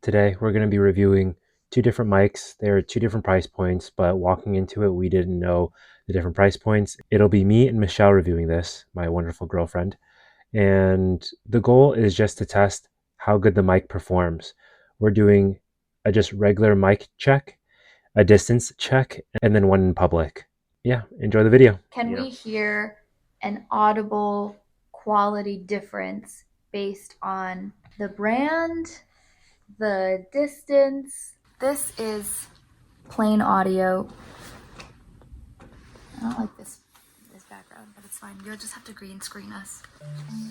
Today we're going to be reviewing two different mics. They're two different price points, but walking into it, we didn't know the different price points. It'll be me and Michelle reviewing this, my wonderful girlfriend. And the goal is just to test how good the mic performs. We're doing a just regular mic check, a distance check, and then one in public. Yeah, enjoy the video. Can we hear an audible quality difference based on the brand, the distance? This is plain audio. I don't like this background, but it's fine. You'll just have to green screen us.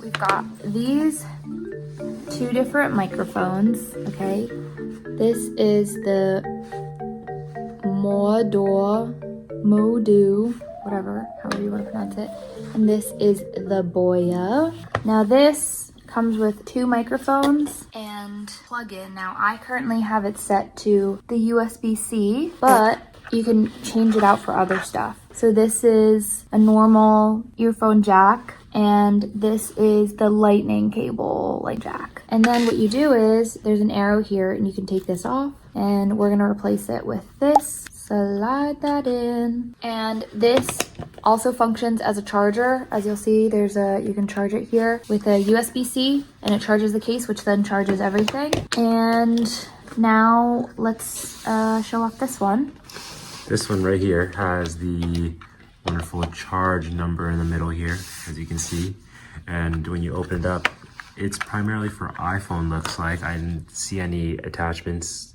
We've got these two different microphones, okay? This is the Moudou, whatever, however you want to pronounce it. And this is the Boya. Now this comes with two microphones and plug-in. Now I currently have it set to the USB-C, but you can change it out for other stuff. So this is a normal earphone jack, and this is the lightning cable like jack. And then what you do is there's an arrow here and you can take this off, and we're gonna replace it with this. Slide that in. And this also functions as a charger. As you'll see, you can charge it here with a USB-C, and it charges the case, which then charges everything. And now let's show off this one. This one right here has the wonderful charge number in the middle here, as you can see. And when you open it up, it's primarily for iPhone, looks like. I didn't see any attachments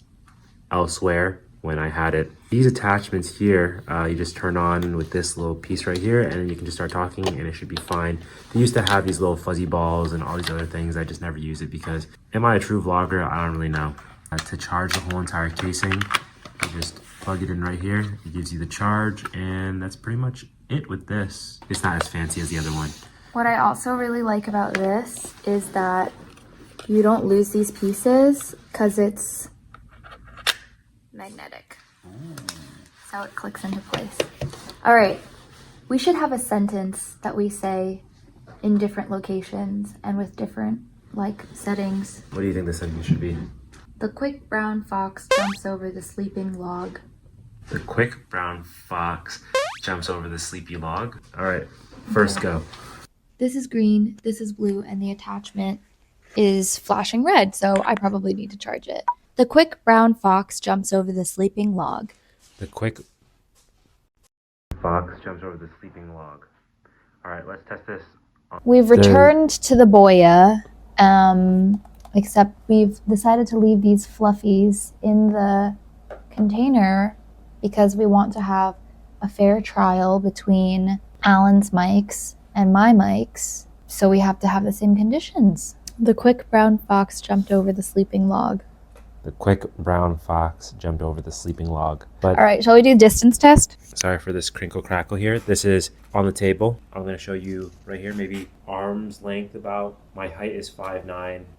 elsewhere when I had it. These attachments here, you just turn on with this little piece right here, and then you can just start talking and it should be fine. They used to have these little fuzzy balls and all these other things. I just never use it because, am I a true vlogger? I don't really know. To charge the whole entire casing, you just plug it in right here. It gives you the charge, and that's pretty much it with this. It's not as fancy as the other one. What I also really like about this is that you don't lose these pieces because it's magnetic. That's how it clicks into place. All right, we should have a sentence that we say in different locations and with different settings. What do you think the sentence should be? The quick brown fox jumps over the sleeping log. The quick brown fox jumps over the sleepy log. All right, first go. This is green, this is blue, and the attachment is flashing red, so I probably need to charge it. The quick brown fox jumps over the sleeping log. The quick fox jumps over the sleeping log. All right, let's test this. We've returned to the Boya, except we've decided to leave these fluffies in the container because we want to have a fair trial between Alan's mics and my mics, so we have to have the same conditions. The quick brown fox jumped over the sleeping log. The quick brown fox jumped over the sleeping log. But all right, shall we do distance test? Sorry for this crinkle crackle here. This is on the table. I'm going to show you right here, maybe arm's length about. My height is 5'9".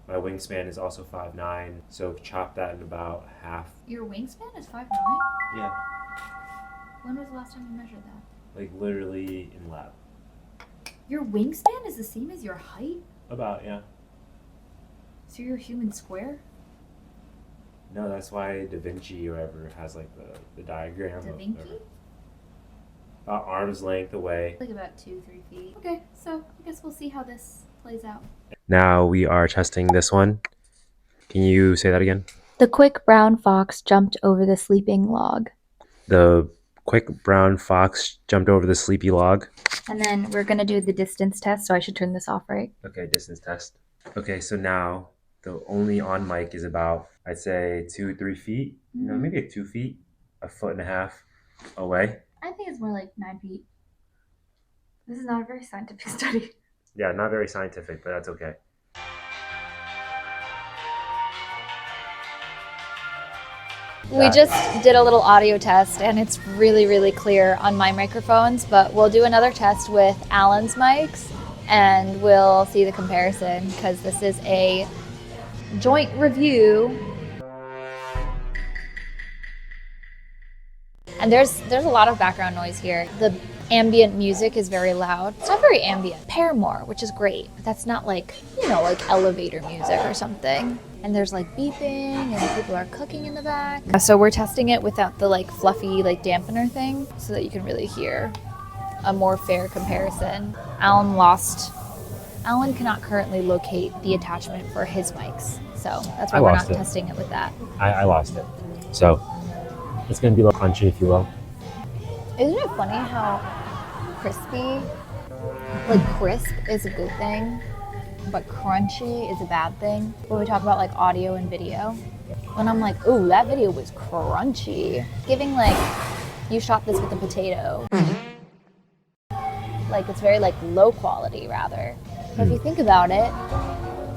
My wingspan is also 5'9". So chop that in about half. Your wingspan is 5'9"? Yeah. When was the last time you measured that? Like literally in lab. Your wingspan is the same as your height? About, yeah. So you're a human square? No, that's why Da Vinci or whatever has like the diagram. Da Vinci? About arm's length away. Like about 2-3 feet. Okay, so I guess we'll see how this plays out. Now we are testing this one. Can you say that again? The quick brown fox jumped over the sleeping log. The quick brown fox jumped over the sleepy log. And then we're gonna do the distance test, so I should turn this off, right? Okay, distance test. Okay, so now the only on mic is about, I'd say 2-3 feet. You know, maybe 2 feet, 1.5 feet away. I think it's more like 9 feet. This is not a very scientific study. Yeah, not very scientific, but that's okay. We just did a little audio test, and it's really, really clear on my microphones, but we'll do another test with Alan's mics, and we'll see the comparison, because this is a joint review. And there's a lot of background noise here. The ambient music is very loud. It's not very ambient. Paramore, which is great, but that's not like, like elevator music or something. and there's like beeping and people are cooking in the back. So we're testing it without the like fluffy like dampener thing so that you can really hear a more fair comparison. Alan cannot currently locate the attachment for his mics, so that's why we're not testing it with that. I lost it. So it's going to be a little crunchy, if you will. Isn't it funny how crispy, like crisp is a good thing, but crunchy is a bad thing when we talk about like audio and video? When I'm like, ooh, that video was crunchy. Giving like, you shot this with a potato. Like it's very like low quality rather. But if you think about it,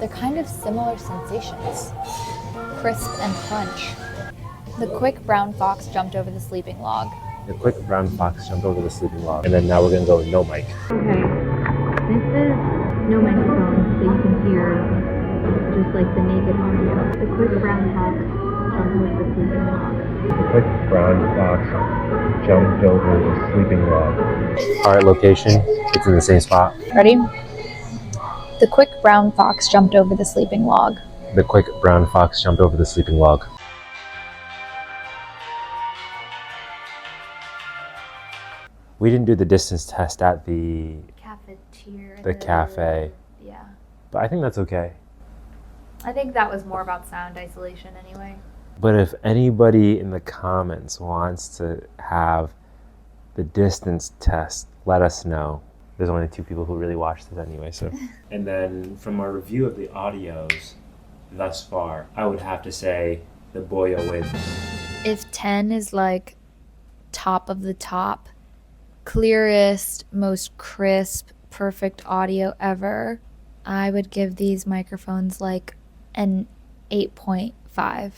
they're kind of similar sensations. Crisp and crunch. The quick brown fox jumped over the sleeping log. The quick brown fox jumped over the sleeping log. And then now we're going to go with no mic. Okay, this is no microphone, so you can hear just like the naked audio. The quick brown fox jumped over the sleeping log. The quick brown fox jumped over the sleeping log. All right, location. It's in the same spot. Ready? The quick brown fox jumped over the sleeping log. The quick brown fox jumped over the sleeping log. We didn't do the distance test at the Cafeteria. the cafe, Yeah. but I think that's okay. I think that was more about sound isolation anyway. But if anybody in the comments wants to have the distance test, let us know. There's only 2 people who really watch this anyway, so. And then from our review of the audios thus far, I would have to say the Boya wins. If 10 is like top of the top, clearest, most crisp, perfect audio ever, I would give these microphones like an 8.5.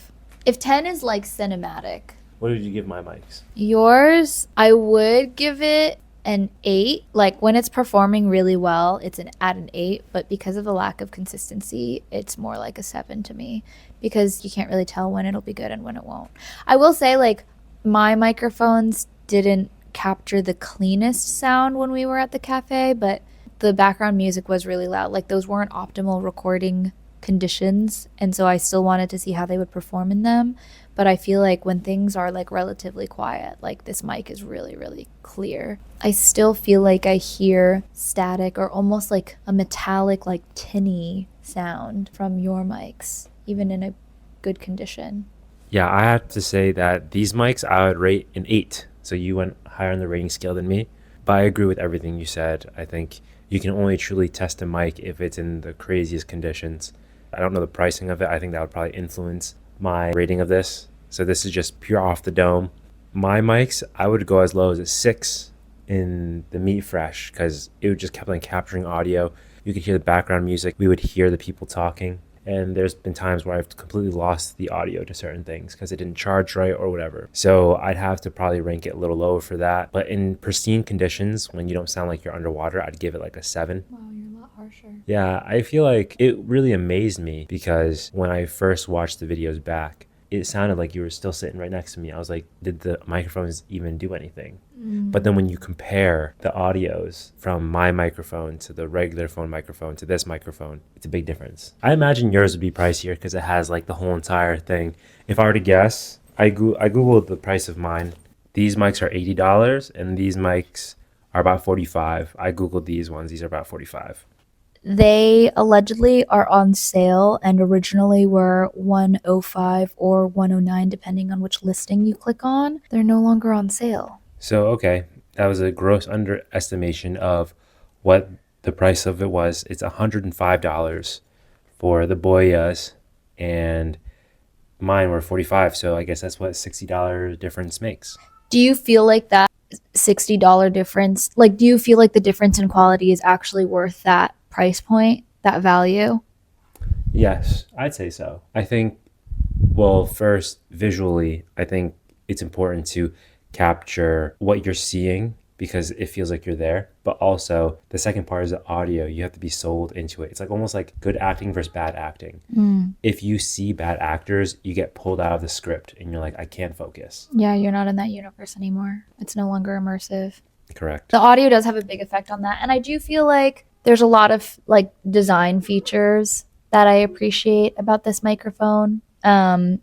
If 10 is like cinematic. What did you give my mics? Yours, I would give it an 8. Like when it's performing really well, it's at an 8, but because of the lack of consistency, it's more like a 7 to me because you can't really tell when it'll be good and when it won't. I will say like my microphones didn't capture the cleanest sound when we were at the cafe, but the background music was really loud. Like those weren't optimal recording conditions, and so I still wanted to see how they would perform in them. But I feel like when things are like relatively quiet, like this mic is really, really clear. I still feel like I hear static or almost like a metallic, like tinny sound from your mics, even in a good condition. Yeah, I have to say that these mics I would rate an 8. So you went higher on the rating scale than me. But I agree with everything you said. I think you can only truly test a mic if it's in the craziest conditions. I don't know the pricing of it. I think that would probably influence my rating of this. So this is just pure off the dome. My mics, I would go as low as a 6 in the Meetfresh because it would just kept on capturing audio. You could hear the background music. We would hear the people talking. And there's been times where I've completely lost the audio to certain things because it didn't charge right or whatever. So I'd have to probably rank it a little lower for that. But in pristine conditions, when you don't sound like you're underwater, I'd give it like a 7. Wow, you're a lot harsher. Yeah, I feel like it really amazed me because when I first watched the videos back, it sounded like you were still sitting right next to me. I was like, did the microphones even do anything? But then when you compare the audios from my microphone to the regular phone microphone to this microphone, it's a big difference. I imagine yours would be pricier because it has like the whole entire thing. If I were to guess, I Googled the price of mine. These mics are $80 and these mics are about $45. I Googled these ones. These are about $45. They allegedly are on sale and originally were $105 or $109 depending on which listing you click on. They're no longer on sale. So, okay, that was a gross underestimation of what the price of it was. It's $105 for the Boyas and mine were $45. So I guess that's what $60 difference makes. Do you feel like that $60 difference, like do you feel like the difference in quality is actually worth that price point, that value? Yes, I'd say so. I think, well, first, visually, I think it's important to capture what you're seeing because it feels like you're there. But also, the second part is the audio. You have to be sold into it. It's like almost like good acting versus bad acting. If you see bad actors, you get pulled out of the script and you're like, I can't focus. Yeah, you're not in that universe anymore. It's no longer immersive. Correct. The audio does have a big effect on that. And I do feel like there's a lot of like design features that I appreciate about this microphone. And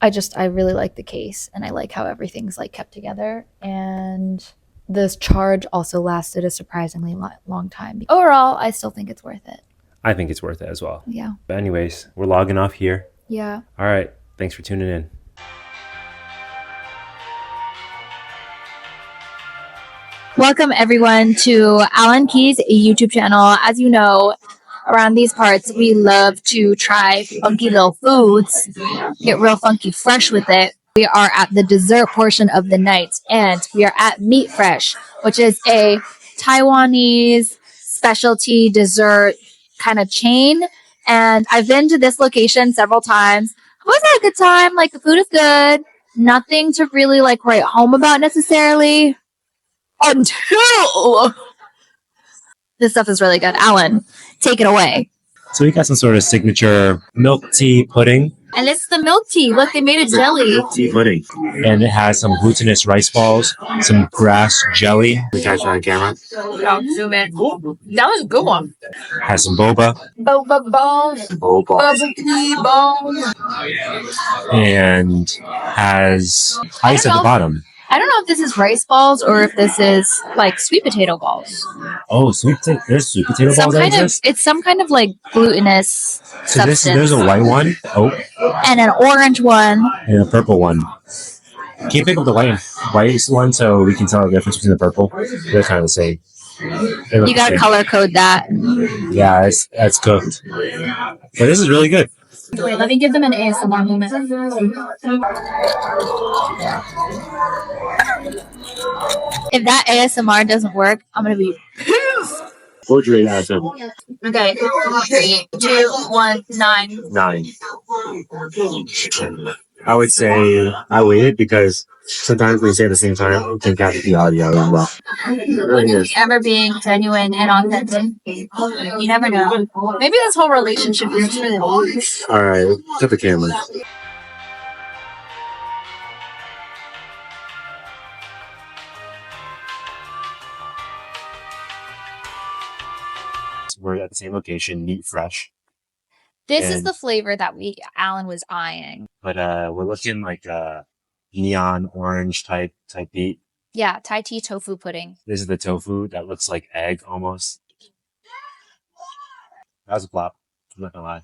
I really like the case, and I like how everything's like kept together. And this charge also lasted a surprisingly long time. Overall, I still think it's worth it. I think it's worth it as well. Yeah. But anyways, we're logging off here. Yeah. All right. Thanks for tuning in. Welcome everyone to Alan Key's YouTube channel. As you know, around these parts, we love to try funky little foods, get real funky fresh with it. We are at the dessert portion of the night, and we are at Meetfresh, which is a Taiwanese specialty dessert kind of chain. And I've been to this location several times. I've always had a good time. Like, the food is good. Nothing to really like write home about necessarily. Until this stuff is really good. Alan, take it away. So we got some sort of signature milk tea pudding. And it's the milk tea. Look, they made a jelly. Milk tea pudding. And it has some glutinous rice balls, some grass jelly. We catch it on camera. I'll zoom in. That was a good one. Has some boba. Boba balls. Boba. Bubble tea balls. And has ice at the bottom. I don't know if this is rice balls or if this is like sweet potato balls. Oh, there's sweet potato balls that exist? It's some kind of like glutinous substance. There's a white one. Oh. And an orange one. And a purple one. Can you pick up the white one so we can tell the difference between the purple? They're kind of the same. You gotta color code that. Yeah, that's cooked. But this is really good. Wait, let me give them an ASMR moment. If that ASMR doesn't work, I'm gonna be pissed. What'd you rate out of 10? Okay. 3, 2, 1, 9. 9. I would say I waited because sometimes when you say at the same time, you can capture the audio as well. It really is. Ever being genuine and authentic. You never know. Maybe this whole relationship is really long. Alright, cut the camera. We're at the same location, Meetfresh. This is the flavor that Alan was eyeing. But we're looking like a neon orange type beet. Yeah, Thai tea tofu pudding. This is the tofu that looks like egg almost. That was a flop. I'm not gonna lie.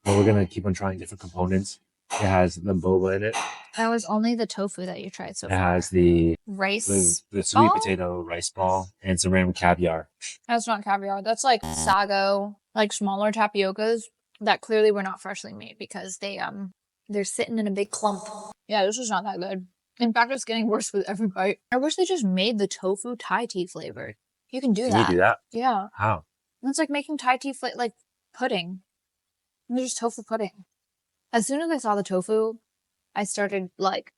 But we're gonna keep on trying different components. It has the boba in it. That was only the tofu that you tried so far. It has the rice, the sweet potato rice ball and some random caviar. That's not caviar. That's like sago, like smaller tapiocas that clearly were not freshly made because they're sitting in a big clump. Yeah, this is not that good. In fact, it's getting worse with every bite. I wish they just made the tofu Thai tea flavored. You can do that. Can you do that? Yeah. How? It's like making Thai tea like pudding. It's just tofu pudding. As soon as I saw the tofu, I started like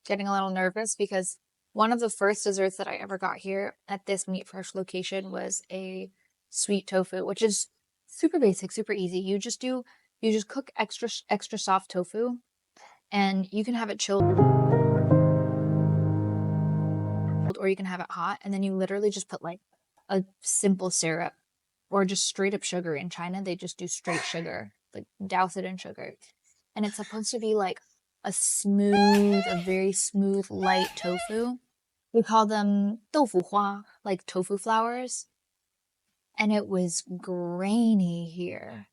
getting a little nervous because one of the first desserts that I ever got here at this Meetfresh location was a sweet tofu, which is super basic, super easy. You just cook extra soft tofu, and you can have it chilled or you can have it hot, and then you literally just put like a simple syrup or just straight up sugar. In China, they just do straight sugar, like douse it in sugar. And it's supposed to be like a very smooth, light tofu. We call them tofu hua, like tofu flowers. And it was grainy here.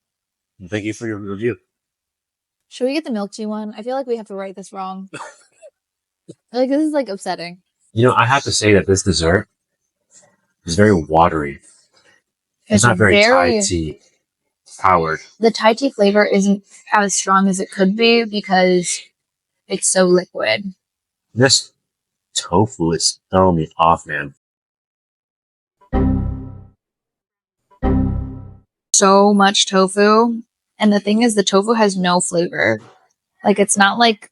Thank you for your review. Should we get the milk tea one? I feel like we have to write this wrong. Like, this is like upsetting. You know, I have to say that this dessert is very watery. It's not very Thai tea powered. The Thai tea flavor isn't as strong as it could be because it's so liquid. This tofu is throwing me off, man. So much tofu. And the thing is, the tofu has no flavor. Like, it's not like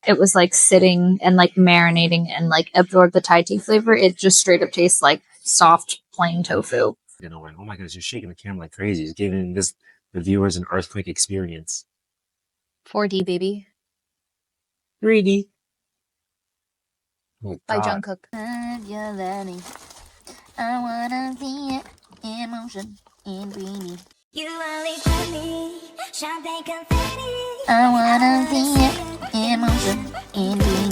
it was like sitting and like marinating and like absorbed the Thai tea flavor. It just straight up tastes like soft, plain tofu. You know, oh my goodness, you're shaking the camera like crazy. It's giving the viewers an earthquake experience. 4D, baby. 3D. Oh, By God. Jungkook. I wanna see it in motion in 3D. You only for me, champagne confetti. I wanna see it, emotion, indeed.